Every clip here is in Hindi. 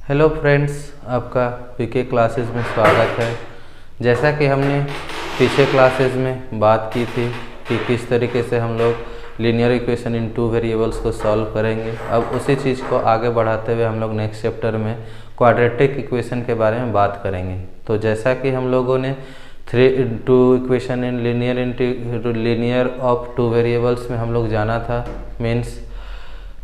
हेलो फ्रेंड्स, आपका पीके क्लासेस में स्वागत है। जैसा कि हमने पीछे क्लासेस में बात की थी कि किस तरीके से हम लोग linear equation in two variables को सॉल्व करेंगे, अब उसी चीज़ को आगे बढ़ाते हुए हम लोग नेक्स्ट चैप्टर में क्वाड्रेटिक इक्वेशन के बारे में बात करेंगे। तो जैसा कि हम लोगों ने two equation in linear of two variables में हम लोग जाना था, मीन्स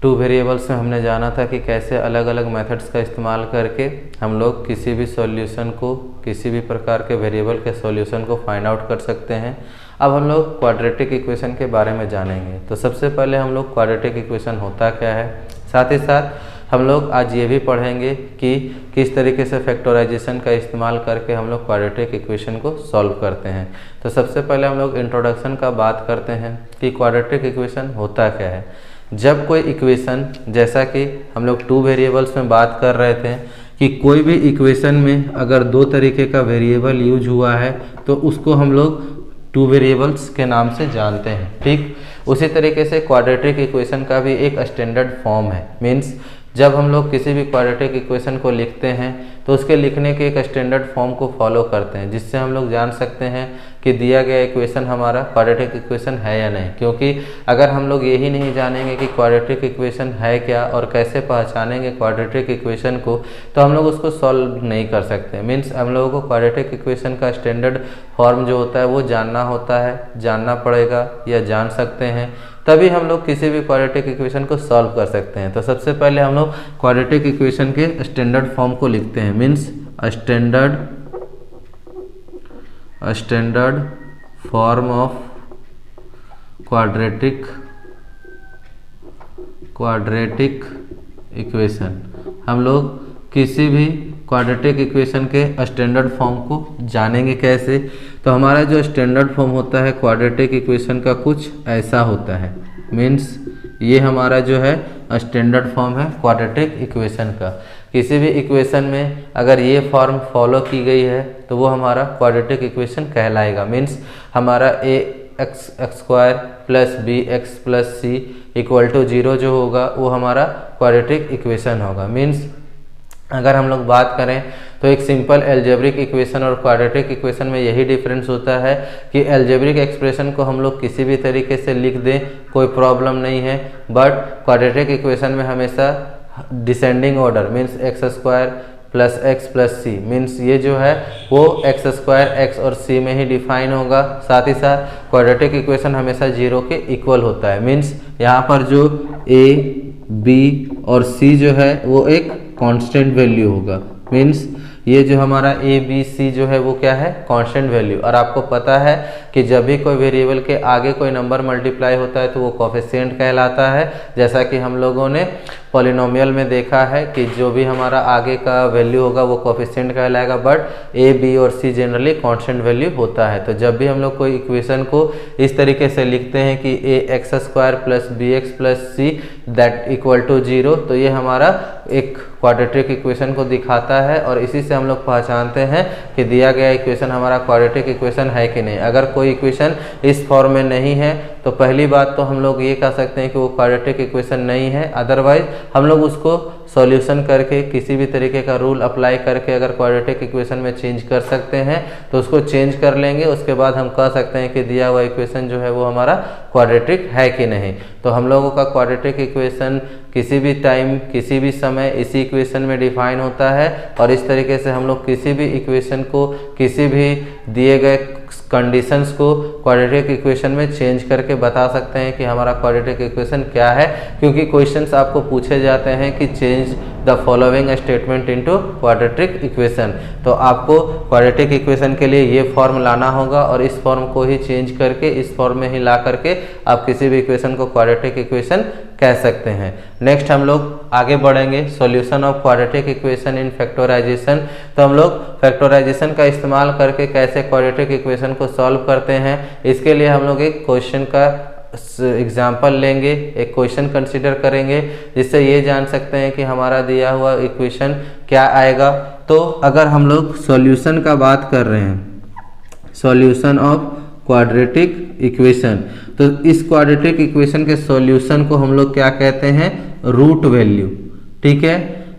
टू वेरिएबल्स में हमने जाना था कि कैसे अलग अलग मेथड्स का इस्तेमाल करके हम लोग किसी भी सॉल्यूशन को, किसी भी प्रकार के वेरिएबल के सॉल्यूशन को फाइंड आउट कर सकते हैं। अब हम लोग क्वाड्रेटिक इक्वेशन के बारे में जानेंगे। तो सबसे पहले हम लोग क्वाड्रेटिक इक्वेशन होता क्या है, साथ ही साथ हम लोग आज ये भी पढ़ेंगे कि किस तरीके से फैक्टराइजेशन का इस्तेमाल करके हम लोग क्वाड्रेटिक इक्वेशन को सॉल्व करते हैं। तो सबसे पहले हम लोग इंट्रोडक्शन का बात करते हैं कि क्वाड्रेटिक इक्वेशन होता क्या है। जब कोई इक्वेशन, जैसा कि हम लोग टू वेरिएबल्स में बात कर रहे थे कि कोई भी इक्वेशन में अगर दो तरीके का वेरिएबल यूज हुआ है तो उसको हम लोग टू वेरिएबल्स के नाम से जानते हैं। ठीक उसी तरीके से क्वाड्रेटिक इक्वेशन का भी एक स्टैंडर्ड फॉर्म है। मीन्स जब हम लोग किसी भी क्वाड्रेटिक इक्वेशन को लिखते हैं तो उसके लिखने के एक स्टैंडर्ड फॉर्म को फॉलो करते हैं, जिससे हम लोग जान सकते हैं कि दिया गया इक्वेशन हमारा क्वाड्रेटिक इक्वेशन है या नहीं। क्योंकि अगर हम लोग यही नहीं जानेंगे कि क्वाड्रेटिक इक्वेशन है क्या और कैसे पहचानेंगे क्वाड्रेटिक इक्वेशन को, तो हम लोग उसको सॉल्व नहीं कर सकते। मीन्स हम लोगों को क्वाड्रेटिक इक्वेशन का स्टैंडर्ड फॉर्म जो होता है वो जानना होता है, जानना पड़ेगा या जान सकते हैं, तभी हम लोग किसी भी क्वाड्रेटिक इक्वेशन को सॉल्व कर सकते हैं। तो सबसे पहले हम लोग क्वाड्रेटिक इक्वेशन के स्टैंडर्ड फॉर्म को लिखते हैं। Means standard form of quadratic equation. हम लोग किसी भी क्वाड्रेटिक इक्वेशन के स्टैंडर्ड फॉर्म को जानेंगे कैसे। तो हमारा जो स्टैंडर्ड फॉर्म होता है क्वाड्रेटिक इक्वेशन का कुछ ऐसा होता है। मीन्स ये हमारा जो है स्टैंडर्ड फॉर्म है क्वाड्रेटिक इक्वेशन का। किसी भी इक्वेशन में अगर ये फॉर्म फॉलो की गई है तो वो हमारा क्वाड्रेटिक इक्वेशन कहलाएगा। मीन्स हमारा a x square plus b x plus c equal to 0 जो होगा वो हमारा क्वाड्रेटिक इक्वेशन होगा। मीन्स अगर हम लोग बात करें तो एक सिंपल एल्जेब्रिक इक्वेशन और क्वाड्रेटिक इक्वेशन में यही डिफरेंस होता है कि एल्जेब्रिक एक्सप्रेशन को हम लोग किसी भी तरीके से लिख दें, कोई प्रॉब्लम नहीं है, बट क्वाड्रेटिक इक्वेशन में हमेशा descending order, means x square plus x plus c, means ये जो है वो एक्स स्क्वायर एक्स और सी में ही डिफाइन होगा। साथ ही साथ क्वाड्रेटिक इक्वेशन हमेशा 0 के इक्वल होता है। मीन्स यहाँ पर जो ए बी और सी जो है वो एक कांस्टेंट वैल्यू होगा। मीन्स ये जो हमारा ए बी सी जो है वो क्या है, कांस्टेंट वैल्यू। और आपको पता है कि जब भी कोई वेरिएबल के आगे कोई नंबर मल्टीप्लाई होता है तो वो कोफिशिएंट कहलाता है। जैसा कि हम लोगों ने पॉलिनोमियल में देखा है कि जो भी हमारा आगे का वैल्यू होगा वो कोफिशिएंट कहलाएगा, बट ए बी और सी जनरली कांस्टेंट वैल्यू होता है। तो जब भी हम लोग कोई इक्वेशन को इस तरीके से लिखते हैं कि a x square plus b x plus c that equal to 0, तो ये हमारा एक क्वाड्रेटिक इक्वेशन को दिखाता है और इसी से हम लोग पहचानते हैं कि दिया गया इक्वेशन हमारा क्वाड्रेटिक इक्वेशन है कि नहीं। अगर कोई इक्वेशन इस फॉर्म में नहीं है तो पहली बात तो हम लोग ये कह सकते हैं कि वो क्वाड्रेटिक इक्वेशन नहीं है। अदरवाइज हम लोग उसको सॉल्यूशन करके किसी भी तरीके का रूल अप्लाई करके अगर क्वाड्रेटिक इक्वेशन में चेंज कर सकते हैं तो उसको चेंज कर लेंगे। उसके बाद हम कह सकते हैं कि दिया हुआ इक्वेशन जो है वो हमारा क्वाड्रेटिक है कि नहीं। तो हम लोगों का क्वाड्रेटिक इक्वेशन किसी भी टाइम, किसी भी समय इसी इक्वेशन में डिफाइन होता है और इस तरीके से हम लोग किसी भी इक्वेशन को, किसी भी दिए गए कंडीशंस को क्वाड्रेटिक इक्वेशन में चेंज करके बता सकते हैं कि हमारा क्वाड्रेटिक इक्वेशन क्या है। क्योंकि क्वेश्चंस आपको पूछे जाते हैं कि change the following statement into quadratic equation, तो आपको क्वाड्रेटिक इक्वेशन के लिए ये फॉर्म लाना होगा और इस फॉर्म को ही चेंज करके इस फॉर्म में ही ला करके आप किसी भी इक्वेशन को क्वाड्रेटिक इक्वेशन कह सकते हैं। नेक्स्ट हम लोग आगे बढ़ेंगे solution of quadratic equation in factorisation. तो हम लोग फैक्टराइजेशन का इस्तेमाल करके कैसे क्वाड्रेटिक इक्वेशन को सॉल्व करते हैं, इसके लिए हम लोग एक क्वेश्चन का एग्जाम्पल लेंगे, एक क्वेश्चन कंसिडर करेंगे, जिससे ये जान सकते हैं कि हमारा दिया हुआ इक्वेशन क्या आएगा। तो अगर हम लोग सॉल्यूशन का बात कर रहे हैं, सॉल्यूशन ऑफ क्वाड्रेटिक इक्वेशन, तो इस क्वाड्रेटिक इक्वेशन के सॉल्यूशन को हम लोग क्या कहते हैं, रूट वैल्यू। ठीक है,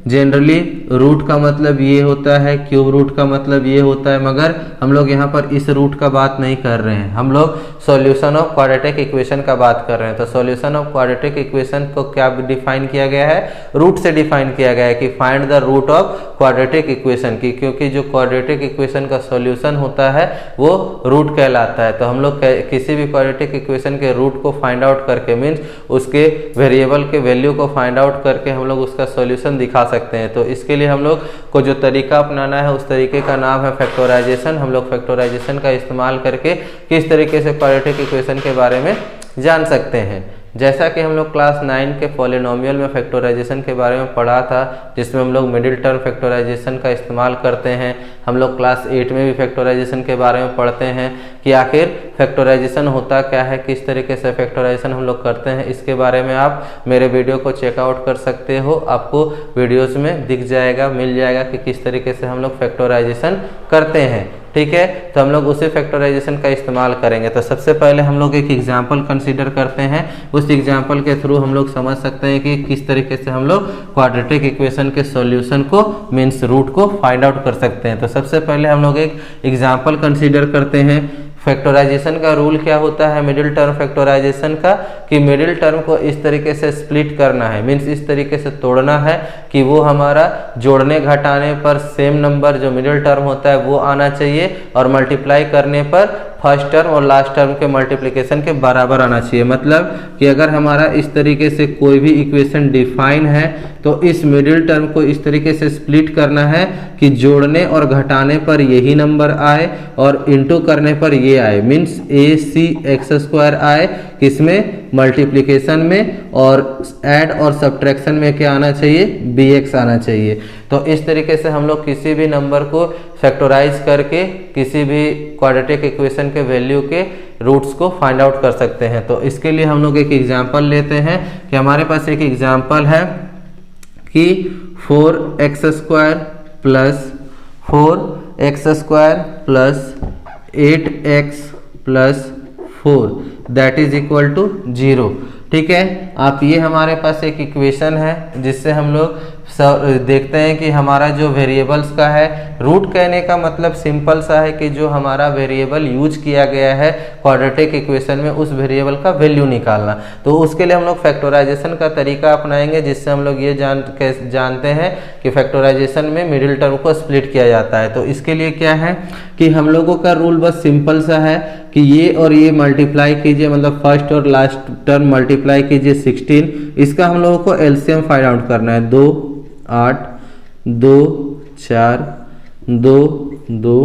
जनरली रूट का मतलब ये होता है, क्यूब रूट का मतलब ये होता है, मगर हम लोग यहाँ पर इस रूट का बात नहीं कर रहे हैं, हम लोग सॉल्यूशन ऑफ क्वाड्रेटिक इक्वेशन का बात कर रहे हैं। तो सॉल्यूशन ऑफ क्वाड्रेटिक इक्वेशन को क्या डिफाइन किया गया है, रूट से डिफाइन किया गया है कि find the root of quadratic equation की, क्योंकि जो क्वाड्रेटिक इक्वेशन का सॉल्यूशन होता है वो रूट कहलाता है। तो हम लोग किसी भी क्वाड्रेटिक इक्वेशन के रूट को फाइंड आउट करके मीन्स उसके वेरिएबल के वैल्यू को फाइंड आउट करके हम लोग उसका सॉल्यूशन दिखा सकते हैं। तो इसके लिए हम लोग को जो तरीका अपनाना है उस तरीके का नाम है फैक्टराइजेशन। हम लोग फैक्टराइजेशन का इस्तेमाल करके किस तरीके से क्वाड्रेटिक इक्वेशन के बारे में जान सकते हैं। जैसा कि हम लोग क्लास 9 के पॉलिनोमियल में फैक्टराइजेशन के बारे में पढ़ा था, जिसमें हम लोग मिडिल टर्म फैक्टराइजेशन का इस्तेमाल करते हैं। हम लोग क्लास 8 में भी फैक्टराइजेशन के बारे में पढ़ते हैं कि आखिर फैक्टराइजेशन होता क्या है, किस तरीके से फैक्टराइजेशन हम लोग करते हैं। इसके बारे में आप मेरे वीडियो को चेकआउट कर सकते हो, आपको वीडियोज़ में दिख जाएगा, मिल जाएगा कि किस तरीके से हम लोग फैक्टराइजेशन करते हैं। ठीक है, तो हम लोग उसी फैक्टराइजेशन का इस्तेमाल करेंगे। तो सबसे पहले हम लोग एक एग्जांपल कंसीडर करते हैं, उस एग्जांपल के थ्रू हम लोग समझ सकते हैं कि किस तरीके से हम लोग क्वाड्रेटिक इक्वेशन के सॉल्यूशन को मीन्स रूट को फाइंड आउट कर सकते हैं। तो सबसे पहले हम लोग एक एग्जांपल कंसीडर करते हैं। फैक्टराइजेशन का रूल क्या होता है मिडिल टर्म फैक्टराइजेशन का, कि मिडिल टर्म को इस तरीके से स्प्लिट करना है, मीन्स इस तरीके से तोड़ना है कि वो हमारा जोड़ने घटाने पर सेम नंबर जो मिडिल टर्म होता है वो आना चाहिए, और मल्टीप्लाई करने पर फर्स्ट टर्म और लास्ट टर्म के मल्टीप्लिकेशन के बराबर आना चाहिए। मतलब कि अगर हमारा इस तरीके से कोई भी इक्वेशन डिफाइन है तो इस मिडिल टर्म को इस तरीके से स्प्लिट करना है कि जोड़ने और घटाने पर यही नंबर आए और इंटू करने पर ये आए, मीन्स ए सी एक्स स्क्वायर आए, किसमें मल्टीप्लिकेशन में, और ऐड और सब्ट्रैक्शन में क्या आना चाहिए, बी एक्स आना चाहिए। तो इस तरीके से हम लोग किसी भी नंबर को फैक्टराइज करके किसी भी क्वाड्रेटिक इक्वेशन के वैल्यू के रूट्स को फाइंड आउट कर सकते हैं। तो इसके लिए हम लोग एक एग्जांपल लेते हैं कि हमारे पास एक एग्जांपल है कि 4x square plus 4x square plus 8x plus 4 that is equal to 0। ठीक है, आप ये हमारे पास एक इक्वेशन है जिससे हम लोग देखते हैं कि हमारा जो वेरिएबल्स का है, रूट कहने का मतलब सिंपल सा है कि जो हमारा वेरिएबल यूज किया गया है क्वाड्रेटिक इक्वेशन में उस वेरिएबल का वैल्यू निकालना। तो उसके लिए हम लोग फैक्टराइजेशन का तरीका अपनाएंगे, जिससे हम लोग ये जानते हैं कि फैक्टराइजेशन में मिडिल टर्म को स्प्लिट किया जाता है। तो इसके लिए क्या है कि हम लोगों का रूल बस सिंपल सा है कि ये और ये मल्टीप्लाई कीजिए, मतलब फर्स्ट और लास्ट टर्म मल्टीप्लाई कीजिए 16, इसका हम लोगों को एलसीएम फाइंड आउट करना है। 2 8 2 4 2 2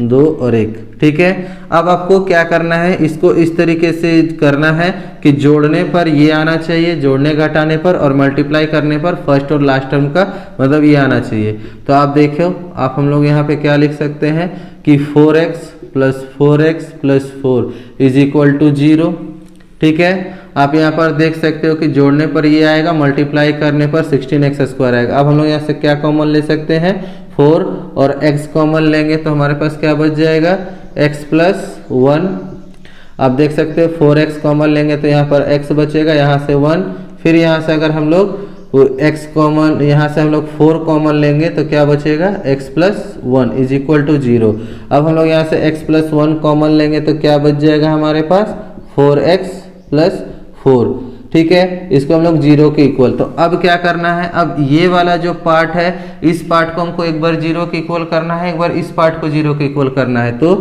2 और 1। ठीक है, अब आपको क्या करना है, इसको इस तरीके से करना है कि जोड़ने पर ये आना चाहिए, जोड़ने घटाने पर, और मल्टीप्लाई करने पर फर्स्ट और लास्ट टर्म का मतलब ये आना चाहिए। तो आप देखो, आप हम लोग यहाँ पे क्या लिख सकते हैं कि 4x plus 4x plus 4 is equal to 0। ठीक है, आप यहाँ पर देख सकते हो कि जोड़ने पर ये आएगा, मल्टीप्लाई करने पर 16x स्क्वायर आएगा। अब हम लोग यहाँ से क्या कॉमन ले सकते हैं, 4 और x कॉमन लेंगे तो हमारे पास क्या बच जाएगा, x प्लस 1। आप देख सकते हो 4x कॉमन लेंगे तो यहाँ पर x बचेगा, यहाँ से 1, फिर यहाँ से अगर हम लोग x कॉमन, यहाँ से हम लोग 4 कॉमन लेंगे तो क्या बचेगा, x plus 1 is equal to 0। अब हम लोग यहाँ से x प्लस 1 कॉमन लेंगे तो क्या बच जाएगा हमारे पास, 4x प्लस 4। ठीक है, इसको हम लोग 0 के इक्वल। तो अब क्या करना है, अब ये वाला जो पार्ट है इस पार्ट को हमको एक बार 0 के इक्वल करना है, एक बार इस पार्ट को 0 के इक्वल करना है। तो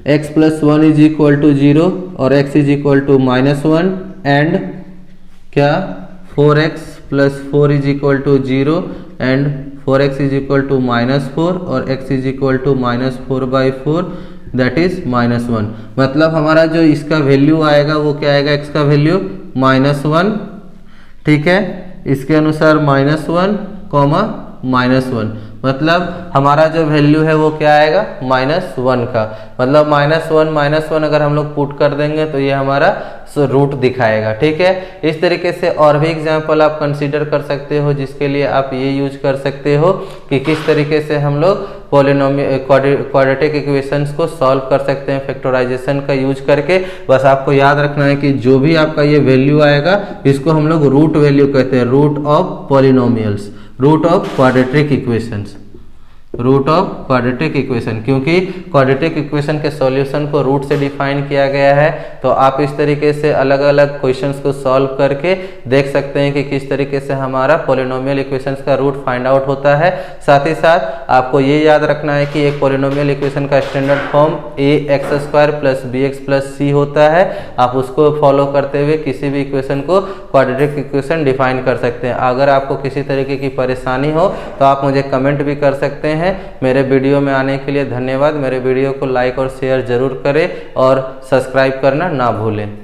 x plus 1 is equal to 0 और x is equal to -1 and क्या 4x plus 4 is equal to 0 and 4x is equal to -4 और x is equal to -4/4 that is -1। मतलब हमारा जो इसका वैल्यू आएगा वो क्या आएगा, x का वैल्यू -1। ठीक है, इसके अनुसार -1, -1 मतलब हमारा जो वैल्यू है वो क्या आएगा -1 का, मतलब -1 अगर हम लोग पुट कर देंगे तो ये हमारा रूट दिखाएगा। ठीक है, इस तरीके से और भी एग्जाम्पल आप कंसीडर कर सकते हो, जिसके लिए आप ये यूज कर सकते हो कि किस तरीके से हम लोग पॉलिनोमियल क्वाड्रेटिक इक्वेशंस को सॉल्व कर सकते हैं फैक्टराइजेशन का यूज करके। बस आपको याद रखना है कि जो भी आपका ये वैल्यू आएगा इसको हम लोग रूट वैल्यू कहते हैं, root of polynomials, root of quadratic equations, root of quadratic equation, क्योंकि क्वाड्रेटिक इक्वेशन के सॉल्यूशन को रूट से डिफाइन किया गया है। तो आप इस तरीके से अलग अलग क्वेश्चंस को सॉल्व करके देख सकते हैं कि किस तरीके से हमारा पॉलिनोमियल इक्वेशंस का रूट फाइंड आउट होता है। साथ ही साथ आपको ये याद रखना है कि एक पॉलिनोमियल इक्वेशन का standard form ax² + bx + c होता है। आप उसको फॉलो करते हुए किसी भी इक्वेशन को क्वाड्रेटिक इक्वेशन डिफाइन कर सकते हैं। अगर आपको किसी तरीके की परेशानी हो तो आप मुझे कमेंट भी कर सकते हैं। मेरे वीडियो में आने के लिए धन्यवाद। मेरे वीडियो को लाइक और शेयर जरूर करें और सब्सक्राइब करना ना भूलें।